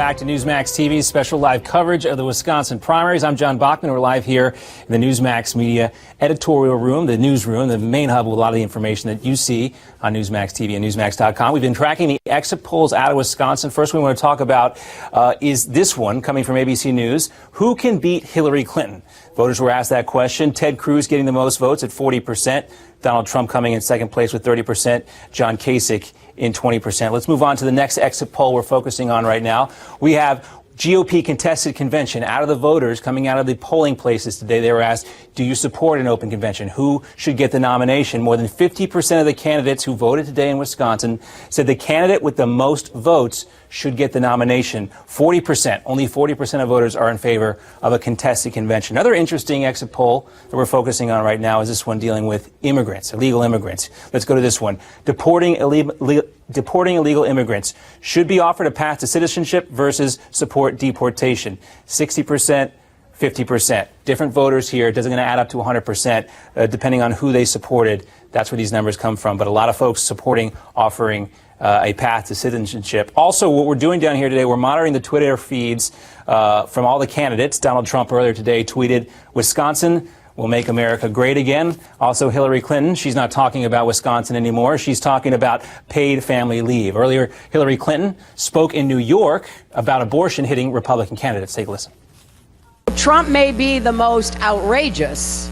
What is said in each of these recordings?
back to Newsmax TV's special live coverage of the Wisconsin primaries. I'm John Bachman. We're live here in the Newsmax Media editorial room, the newsroom, the main hub with a lot of the information that you see on Newsmax TV and Newsmax.com. We've been tracking the exit polls out of Wisconsin. First, we want to talk about is this one coming from ABC News. Who can beat Hillary Clinton? Voters were asked that question. Ted Cruz getting the most votes at 40%. Donald Trump coming in second place with 30%. John Kasich in 20%. Let's move on to the next exit poll we're focusing on right now. We have GOP contested convention. Out of the voters coming out of the polling places today, they were asked, do you support an open convention? Who should get the nomination? More than 50% of the candidates who voted today in Wisconsin said the candidate with the most votes should get the nomination. 40%, only 40% of voters are in favor of a contested convention. Another interesting exit poll that we're focusing on right now is this one dealing with immigrants, illegal immigrants. Let's go to this one. Deporting illegal immigrants should be offered a path to citizenship versus support deportation. 60%, 50%. Different voters here. It doesn't going to add up to 100%, depending on who they supported. That's where these numbers come from. But a lot of folks supporting offering a path to citizenship. Also, what we're doing down here today, we're monitoring the Twitter feeds from all the candidates. Donald Trump earlier today tweeted, Wisconsin will make America great again. Also, Hillary Clinton, she's not talking about Wisconsin anymore. She's talking about paid family leave. Earlier, Hillary Clinton spoke in New York about abortion hitting Republican candidates. Take a listen. Trump may be the most outrageous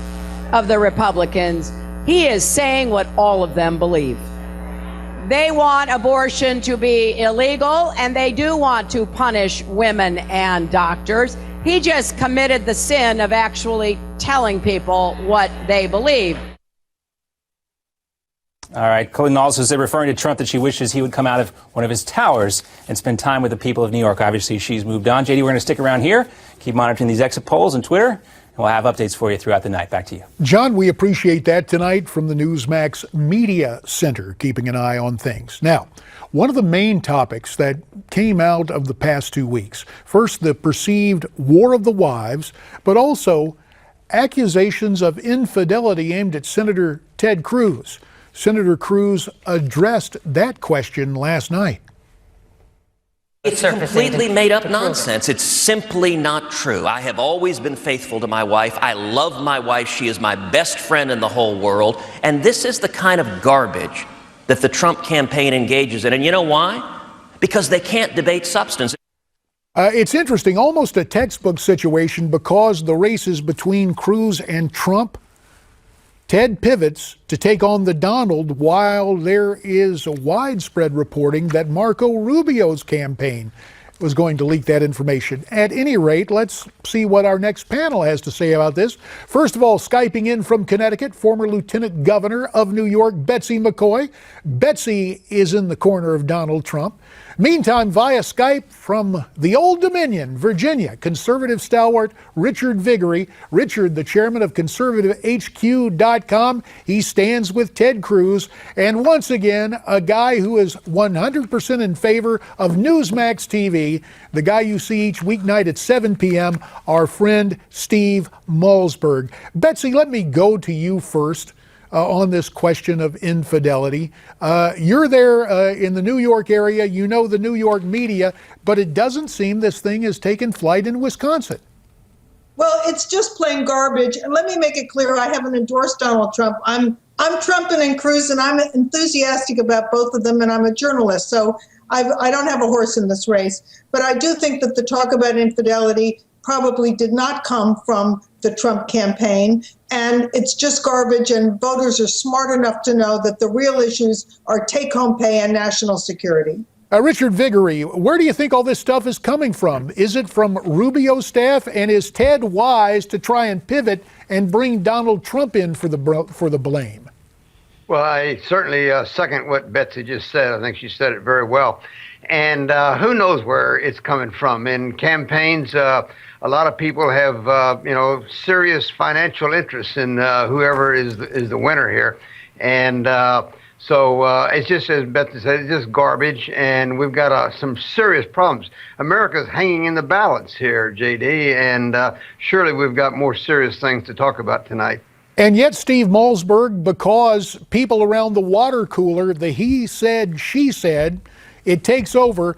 of the Republicans. He is saying what all of them believe. They want abortion to be illegal, and they do want to punish women and doctors. He just committed the sin of actually telling people what they believe. All right. Clinton also said, referring to Trump, that she wishes he would come out of one of his towers and spend time with the people of New York. Obviously, she's moved on. JD, we're going to stick around here, keep monitoring these exit polls on Twitter, and we'll have updates for you throughout the night. Back to you. John, we appreciate that tonight from the Newsmax Media Center, keeping an eye on things. Now, one of the main topics that came out of the past 2 weeks, first the perceived war of the wives, but also accusations of infidelity aimed at Senator Ted Cruz. Senator Cruz addressed that question last night. It's completely made up nonsense. It's simply not true. I have always been faithful to my wife. I love my wife. She is my best friend in the whole world. And this is the kind of garbage that the Trump campaign engages in. And you know why? Because they can't debate substance. It's interesting, almost a textbook situation, because the race is between Cruz and Trump. Ted pivots to take on the Donald, while there is a widespread reporting that Marco Rubio's campaign was going to leak that information. At any rate, let's see what our next panel has to say about this. First of all, Skyping in from Connecticut, former Lieutenant Governor of New York, Betsy McCaughey. Betsy is in the corner of Donald Trump. Meantime, via Skype from the Old Dominion, Virginia, conservative stalwart Richard Viguerie. Richard, the chairman of conservativehq.com. He stands with Ted Cruz. And once again, a guy who is 100% in favor of Newsmax TV, the guy you see each weeknight at 7 p.m., our friend Steve Malzberg. Betsy, let me go to you first. On this question of infidelity. You're there in the New York area, you know the New York media, but it doesn't seem this thing has taken flight in Wisconsin. Well, it's just plain garbage. And let me make it clear, I haven't endorsed Donald Trump. I'm Trumping and Cruz, and I'm enthusiastic about both of them, and I'm a journalist, so I don't have a horse in this race. But I do think that the talk about infidelity probably did not come from the Trump campaign, and it's just garbage, and voters are smart enough to know that the real issues are take-home pay and national security. Richard Viguerie, where do you think all this stuff is coming from? Is it from Rubio's staff, and is Ted wise to try and pivot and bring Donald Trump in for the blame? Well, I certainly second what Betsy just said. I think she said it very well. And who knows where it's coming from? In campaigns, a lot of people have, serious financial interests in whoever is the winner here. And so it's just, as Betsy said, it's just garbage. And we've got some serious problems. America's hanging in the balance here, JD. And surely we've got more serious things to talk about tonight. And yet, Steve Malzberg, because people around the water cooler, the he said, she said, it takes over.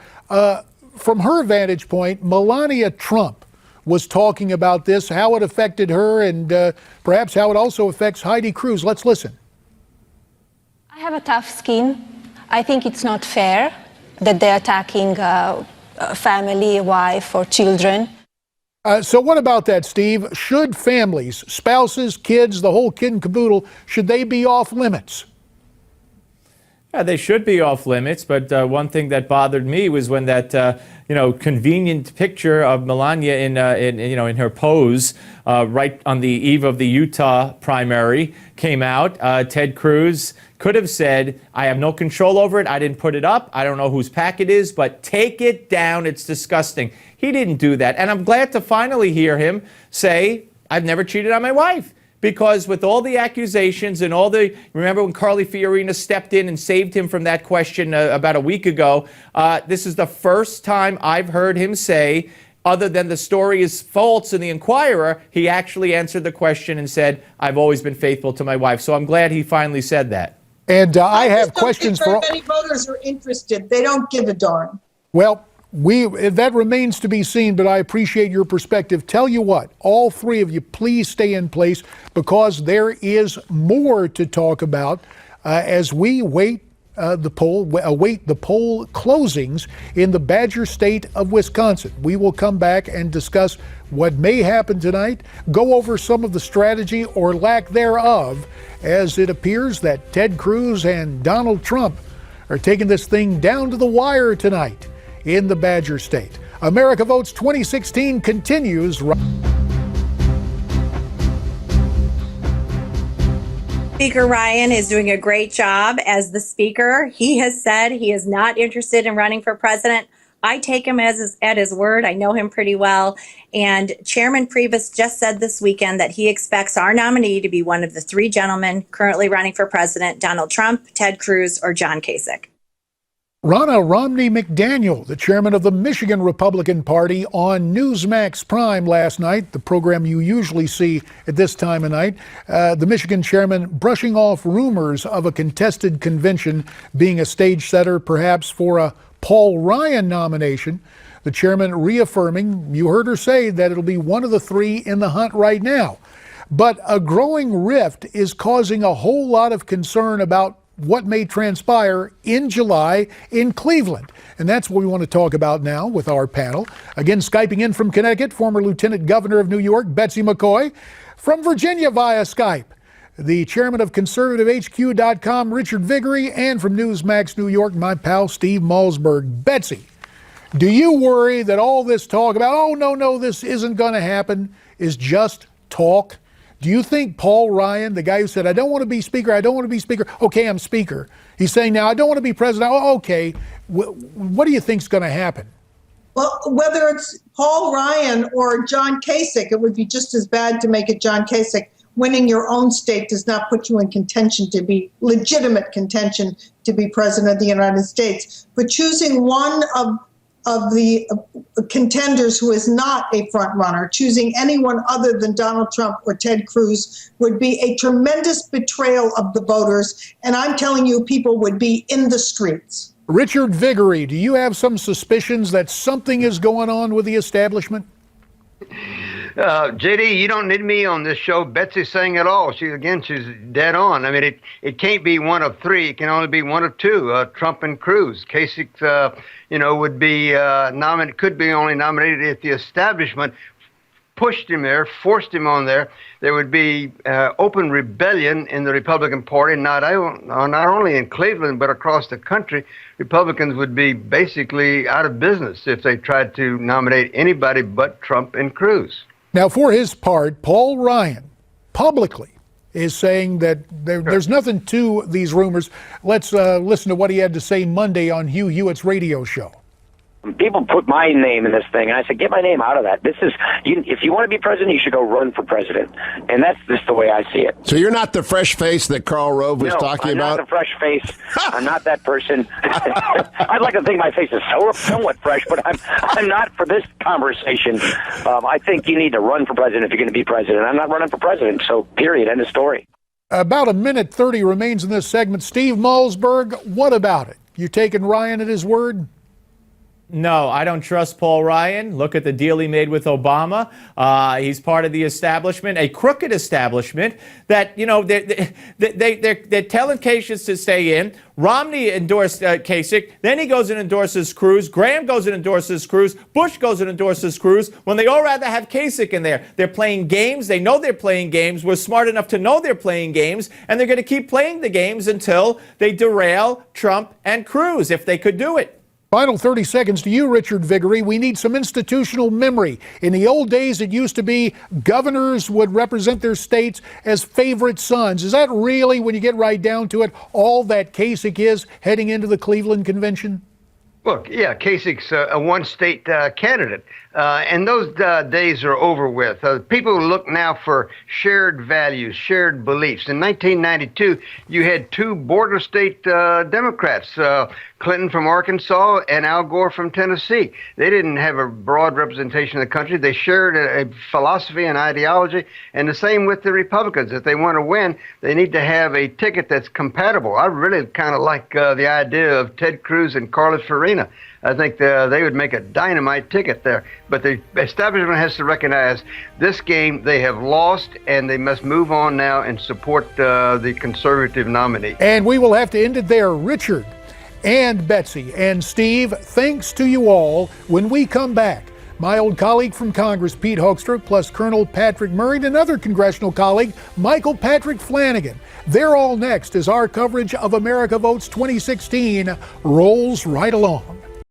from her vantage point, Melania Trump was talking about this, how it affected her, and perhaps how it also affects Heidi Cruz. Let's listen. I have a tough skin. I think it's not fair that they're attacking a family, a wife, or children. So what about that, Steve? Should families, spouses, kids, the whole kit and caboodle, should they be off limits? Yeah, they should be off limits, but one thing that bothered me was when that convenient picture of Melania in her pose right on the eve of the Utah primary came out. Ted Cruz could have said, "I have no control over it. I didn't put it up. I don't know whose pack it is, but take it down. It's disgusting." He didn't do that, and I'm glad to finally hear him say, "I've never cheated on my wife." Because with all the accusations and remember when Carly Fiorina stepped in and saved him from that question about a week ago, this is the first time I've heard him say, other than the story is false in the Inquirer, he actually answered the question and said, "I've always been faithful to my wife." So I'm glad he finally said that. And I have questions for... Many voters are interested. They don't give a darn. Well, that remains to be seen, but I appreciate your perspective. Tell you what, all three of you, please stay in place because there is more to talk about as we await the poll closings in the Badger State of Wisconsin. We will come back and discuss what may happen tonight, go over some of the strategy or lack thereof, as it appears that Ted Cruz and Donald Trump are taking this thing down to the wire tonight in the Badger State. America Votes 2016 continues. Speaker Ryan is doing a great job as the speaker. He has said he is not interested in running for president. I take him at his word. I know him pretty well. And Chairman Priebus just said this weekend that he expects our nominee to be one of the three gentlemen currently running for president: Donald Trump, Ted Cruz, or John Kasich. Ronna Romney McDaniel, the chairman of the Michigan Republican Party, on Newsmax Prime last night, the program you usually see at this time of night. The Michigan chairman brushing off rumors of a contested convention being a stage setter perhaps for a Paul Ryan nomination. The chairman reaffirming, you heard her say, that it'll be one of the three in the hunt right now. But a growing rift is causing a whole lot of concern about what may transpire in July in Cleveland. And that's what we want to talk about now with our panel. Again, Skyping in from Connecticut, former Lieutenant Governor of New York, Betsy McCaughey. From Virginia via Skype, the chairman of ConservativeHQ.com, Richard Viguerie, and from Newsmax New York, my pal Steve Malzberg. Betsy, do you worry that all this talk about, oh, no, this isn't going to happen, is just talk? Do you think Paul Ryan, the guy who said, I don't want to be speaker, okay, I'm speaker. He's saying now, I don't want to be president, oh, okay. What do you think's going to happen? Well, whether it's Paul Ryan or John Kasich, it would be just as bad to make it John Kasich. Winning your own state does not put you in contention to be legitimate contention to be president of the United States. But choosing one of the contenders who is not a front runner, choosing anyone other than Donald Trump or Ted Cruz would be a tremendous betrayal of the voters. And I'm telling you, people would be in the streets. Richard Viguerie, do you have some suspicions that something is going on with the establishment? JD, you don't need me on this show. Betsy's saying it all. She's dead on. I mean, it can't be one of three. It can only be one of two, Trump and Cruz. Kasich, would be could be only nominated if the establishment pushed him there, forced him on there. There would be open rebellion in the Republican Party, not only in Cleveland, but across the country. Republicans would be basically out of business if they tried to nominate anybody but Trump and Cruz. Now, for his part, Paul Ryan publicly is saying that there's nothing to these rumors. Let's listen to what he had to say Monday on Hugh Hewitt's radio show. People put my name in this thing, and I said, get my name out of that. If you want to be president, you should go run for president. And that's just the way I see it. So you're not the fresh face that Karl Rove was talking about? I'm not the fresh face. I'm not that person. I'd like to think my face is somewhat fresh, but I'm not for this conversation. I think you need to run for president if you're going to be president. I'm not running for president, so period, end of story. About a minute 30 remains in this segment. Steve Malzberg, what about it? You taking Ryan at his word? No, I don't trust Paul Ryan. Look at the deal he made with Obama. He's part of the establishment, a crooked establishment that, you know, they're telling Kasich to stay in. Romney endorsed Kasich. Then he goes and endorses Cruz. Graham goes and endorses Cruz. Bush goes and endorses Cruz. When they all rather have Kasich in there. They're playing games. They know they're playing games. We're smart enough to know they're playing games. And they're going to keep playing the games until they derail Trump and Cruz, if they could do it. Final 30 seconds to you, Richard Viguerie. We need some institutional memory. In the old days, it used to be governors would represent their states as favorite sons. Is that really, when you get right down to it, all that Kasich is heading into the Cleveland convention? Look, yeah, Kasich's a one-state candidate, and those days are over with. People look now for shared values, shared beliefs. In 1992, you had two border state Democrats, Clinton from Arkansas and Al Gore from Tennessee. They didn't have a broad representation of the country. They shared a philosophy and ideology, and the same with the Republicans. If they want to win, they need to have a ticket that's compatible. I really kind of like the idea of Ted Cruz and Carlos Farina. I think they would make a dynamite ticket there. But the establishment has to recognize this game they have lost, and they must move on now and support the conservative nominee. And we will have to end it there. Richard and Betsy and Steve, thanks to you all. When we come back, my old colleague from Congress, Pete Hoekstra, plus Colonel Patrick Murray, and another congressional colleague, Michael Patrick Flanagan. They're all next as our coverage of America Votes 2016 rolls right along.